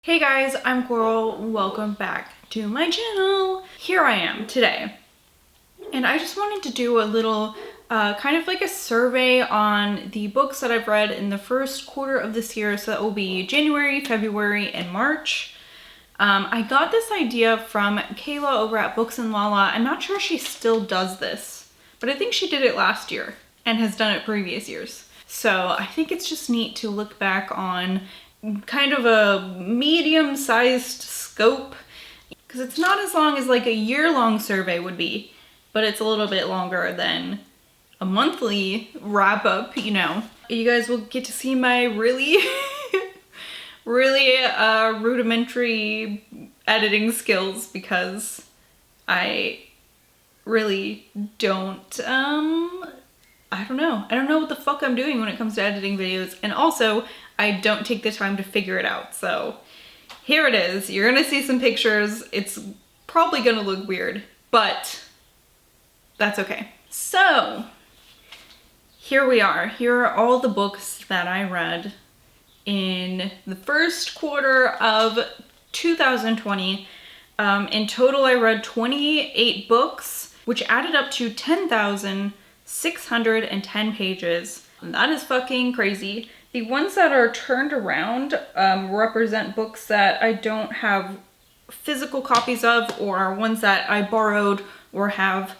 Hey guys, I'm Coral. Welcome back to my channel. Here I am today, and I just wanted to do a little kind of like a survey on the books that I've read in the first quarter of this year. So that will be January, February, and March. I got this idea from Kayla over at Books and Lala. I'm not sure if she still does this, but I think she did it last year and has done it previous years. So I think it's just neat to look back on kind of a medium-sized scope, because it's not as long as like a year-long survey would be, but it's a little bit longer than a monthly wrap-up, you know. You guys will get to see my really rudimentary editing skills, because I really don't I don't know what the fuck I'm doing when it comes to editing videos, and also I don't take the time to figure it out. So here it is. You're gonna see some pictures. It's probably gonna look weird, but that's okay. So here we are. Here are all the books that I read in the first quarter of 2020. In total, I read 28 books, which added up to 10,610 pages. And that is fucking crazy. The ones that are turned around represent books that I don't have physical copies of, or ones that I borrowed or have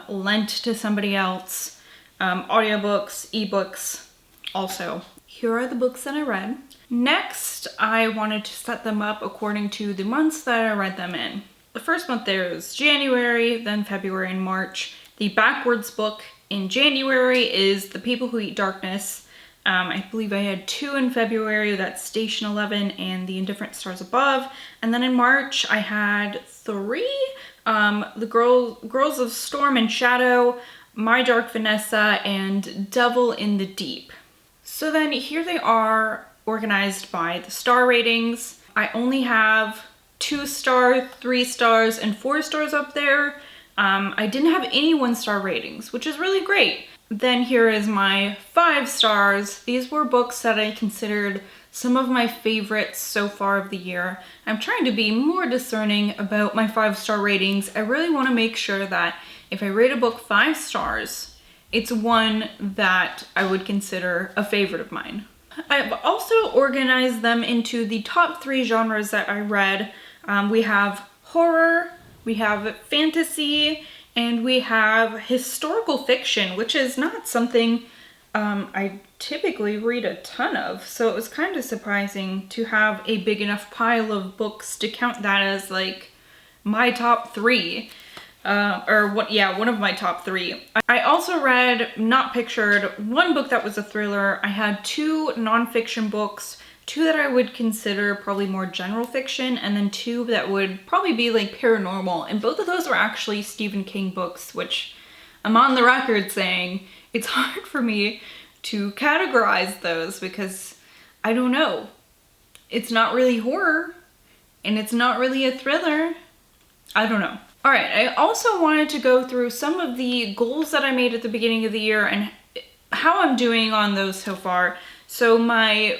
lent to somebody else. Audiobooks, ebooks also. Here are the books that I read. Next, I wanted to set them up according to the months that I read them in. The first month there is January, then February and March. The backwards book in January is The People Who Eat Darkness. I believe I had 2 in February, that's Station 11 and The Indifferent Stars Above. And then in March, I had 3, The Girls of Storm and Shadow, My Dark Vanessa, and Devil in the Deep. So then here they are organized by the star ratings. I only have 2 stars, 3 stars, and 4 stars up there. I didn't have any 1-star ratings, which is really great. Then here is my 5 stars. These were books that I considered some of my favorites so far of the year. I'm trying to be more discerning about my 5-star ratings. I really want to make sure that if I rate a book 5 stars, it's one that I would consider a favorite of mine. I've also organized them into the top 3 genres that I read. We have horror, we have fantasy, and we have historical fiction, which is not something I typically read a ton of. So it was kind of surprising to have a big enough pile of books to count that as like my top 3. One of my top 3. I also read, not pictured, 1 book that was a thriller. I had 2 nonfiction books, 2 that I would consider probably more general fiction, and then 2 that would probably be like paranormal. And both of those were actually Stephen King books, which I'm on the record saying it's hard for me to categorize those because I don't know. It's not really horror, and it's not really a thriller. I don't know. All right, I also wanted to go through some of the goals that I made at the beginning of the year and how I'm doing on those so far. So my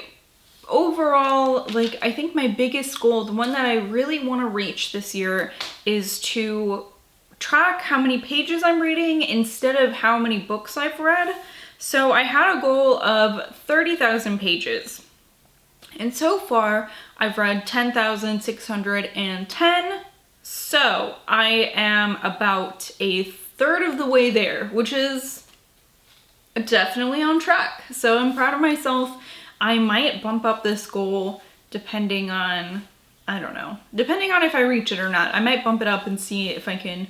overall, I think my biggest goal, the one that I really want to reach this year, is to track how many pages I'm reading instead of how many books I've read. So I had a goal of 30,000 pages. And so far, I've read 10,610. So I am about a third of the way there, which is definitely on track. So I'm proud of myself. I might bump up this goal depending on, I don't know, depending on if I reach it or not. I might bump it up and see if I can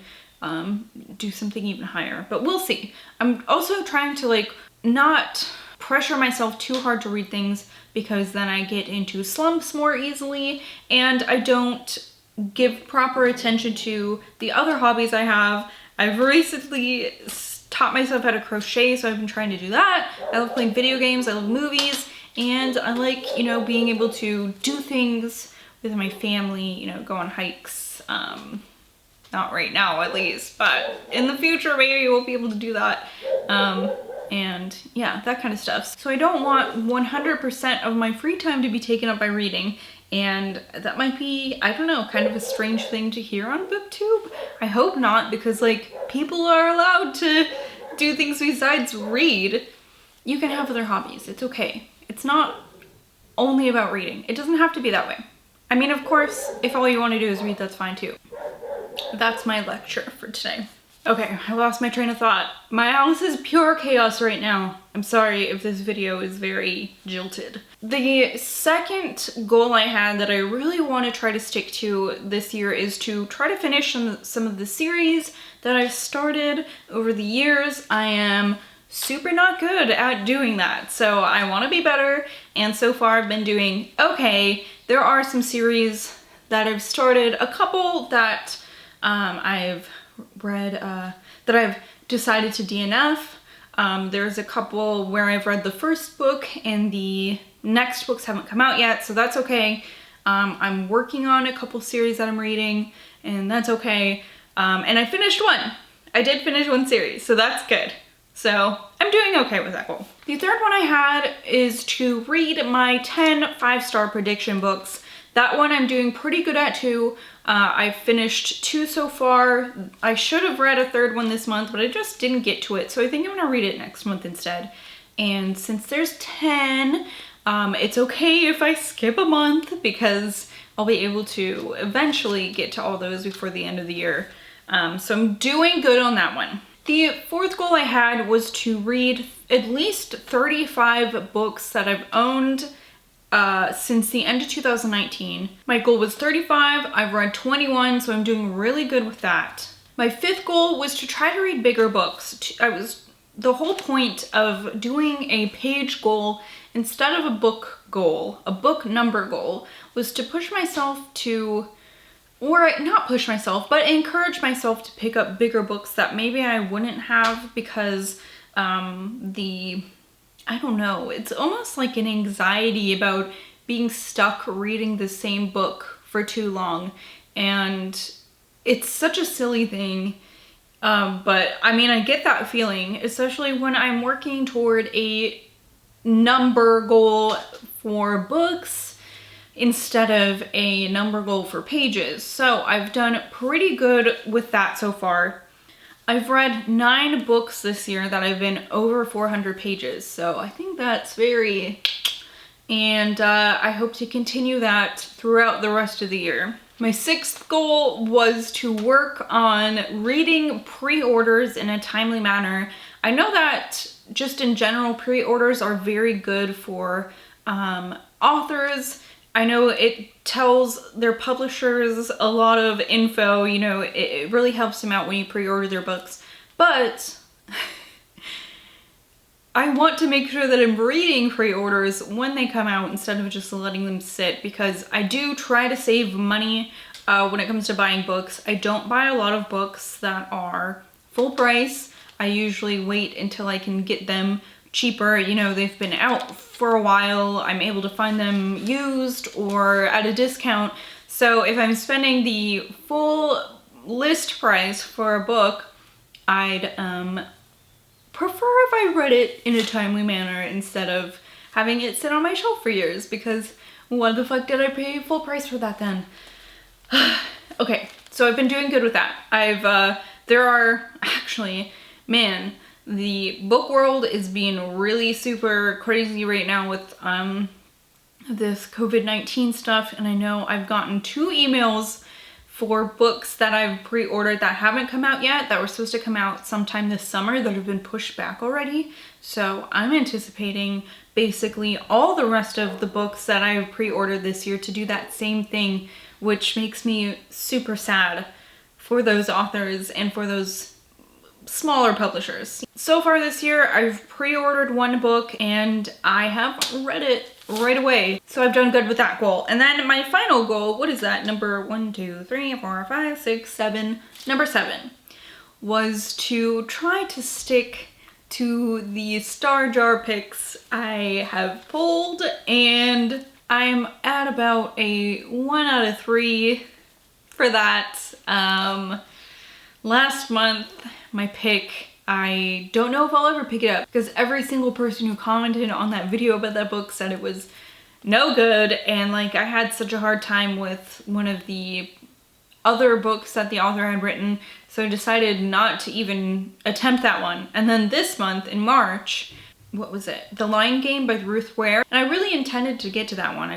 do something even higher, but we'll see. I'm also trying to not pressure myself too hard to read things, because then I get into slumps more easily and I don't give proper attention to the other hobbies I have. I've recently taught myself how to crochet, so I've been trying to do that. I love playing video games, I love movies, and I like, being able to do things with my family, go on hikes. Not right now at least, but in the future maybe we'll be able to do that. And yeah, that kind of stuff. So I don't want 100% of my free time to be taken up by reading, And that might be, I don't know, kind of a strange thing to hear on BookTube. I hope not, because like people are allowed to do things besides read. You can have other hobbies, it's okay. It's not only about reading. It doesn't have to be that way. I mean, of course, if all you want to do is read, that's fine too. That's my lecture for today. Okay, I lost my train of thought. My house is pure chaos right now. I'm sorry if this video is very jilted. The second goal I had that I really want to try to stick to this year is to try to finish some of the series that I've started over the years. I am super not good at doing that, so I want to be better, and so far I've been doing okay. There are some series that I've started, a couple that I've read, that I've decided to DNF. There's a couple where I've read the first book and the next books haven't come out yet, so that's okay. I'm working on a couple series that I'm reading, and that's okay. And I finished one. I did finish one series, so that's good. So I'm doing okay with that goal. The third one I had is to read my 10 5-star prediction books. That one I'm doing pretty good at too. I finished 2 so far. I should have read a third one this month, but I just didn't get to it. So I think I'm gonna read it next month instead. And since there's 10, it's okay if I skip a month because I'll be able to eventually get to all those before the end of the year. So I'm doing good on that one. The fourth goal I had was to read at least 35 books that I've owned since the end of 2019. My goal was 35, I've read 21, so I'm doing really good with that. My fifth goal was to try to read bigger books. The whole point of doing a page goal instead of a book goal, a book number goal, was to push myself to, or not push myself, but encourage myself to pick up bigger books that maybe I wouldn't have because I don't know, it's almost like an anxiety about being stuck reading the same book for too long. And it's such a silly thing, but I mean, I get that feeling, especially when I'm working toward a number goal for books instead of a number goal for pages. So I've done pretty good with that so far. I've read 9 books this year that have been over 400 pages, so I think that's very, and I hope to continue that throughout the rest of the year. My sixth goal was to work on reading pre-orders in a timely manner. I know that just in general, pre-orders are very good for authors. I know it tells their publishers a lot of info, you know, it really helps them out when you pre-order their books, but I want to make sure that I'm reading pre-orders when they come out instead of just letting them sit, because I do try to save money when it comes to buying books. I don't buy a lot of books that are full price. I usually wait until I can get them cheaper, you know, they've been out for a while, I'm able to find them used or at a discount. So if I'm spending the full list price for a book, I'd prefer if I read it in a timely manner instead of having it sit on my shelf for years, because what the fuck did I pay full price for that then? Okay, so I've been doing good with that. There are actually, man, the book world is being really super crazy right now with this COVID-19 stuff, and I know I've gotten 2 emails for books that I've pre-ordered that haven't come out yet, that were supposed to come out sometime this summer, that have been pushed back already. So I'm anticipating basically all the rest of the books that I've pre-ordered this year to do that same thing, which makes me super sad for those authors and for those smaller publishers. So far this year, I've pre-ordered 1 book and I have read it right away. So I've done good with that goal. And then my final goal, what is that? Number 1, 2, 3, 4, 5, 6, 7. Number 7 was to try to stick to the Star Jar picks I have pulled, and I'm at about a 1 out of 3 for that. Last month, my pick, I don't know if I'll ever pick it up because every single person who commented on that video about that book said it was no good. And like I had such a hard time with one of the other books that the author had written, so I decided not to even attempt that one. And then this month in March, what was it? The Lion Game by Ruth Ware. And I really intended to get to that one.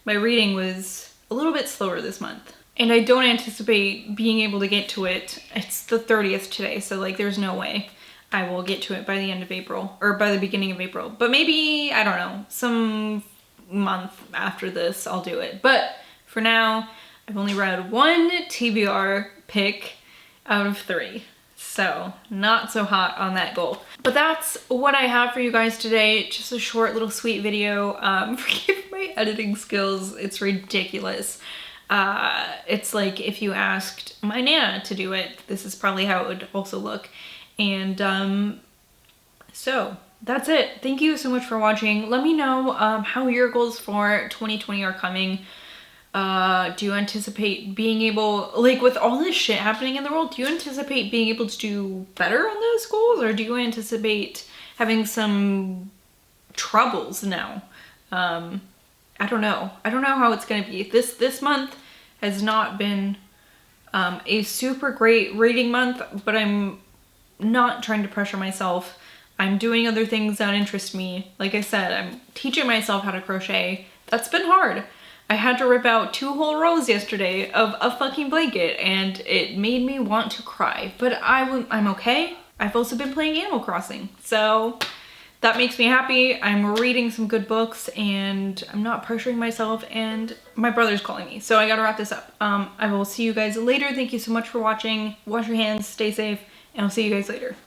My reading was a little bit slower this month. And I don't anticipate being able to get to it. It's the 30th today, so like there's no way I will get to it by the end of April, or by the beginning of April. But maybe, I don't know, some month after this I'll do it. But for now, I've only read one TBR pick out of 3. So not so hot on that goal. But that's what I have for you guys today. Just a short little sweet video. Forgive my editing skills. It's ridiculous. It's like if you asked my Nana to do it, this is probably how it would also look. And so that's it. Thank you so much for watching. Let me know how your goals for 2020 are coming. Do you anticipate being able, like with all this shit happening in the world, do you anticipate being able to do better on those goals, or do you anticipate having some troubles now? I don't know. I don't know how it's gonna be. This month has not been a super great reading month, but I'm not trying to pressure myself. I'm doing other things that interest me. Like I said, I'm teaching myself how to crochet. That's been hard. I had to rip out 2 whole rows yesterday of a fucking blanket, and it made me want to cry. But I'm okay. I've also been playing Animal Crossing, so that makes me happy. I'm reading some good books, and I'm not pressuring myself, and my brother's calling me, so I gotta wrap this up. I will see you guys later. Thank you so much for watching. Wash your hands, stay safe, and I'll see you guys later.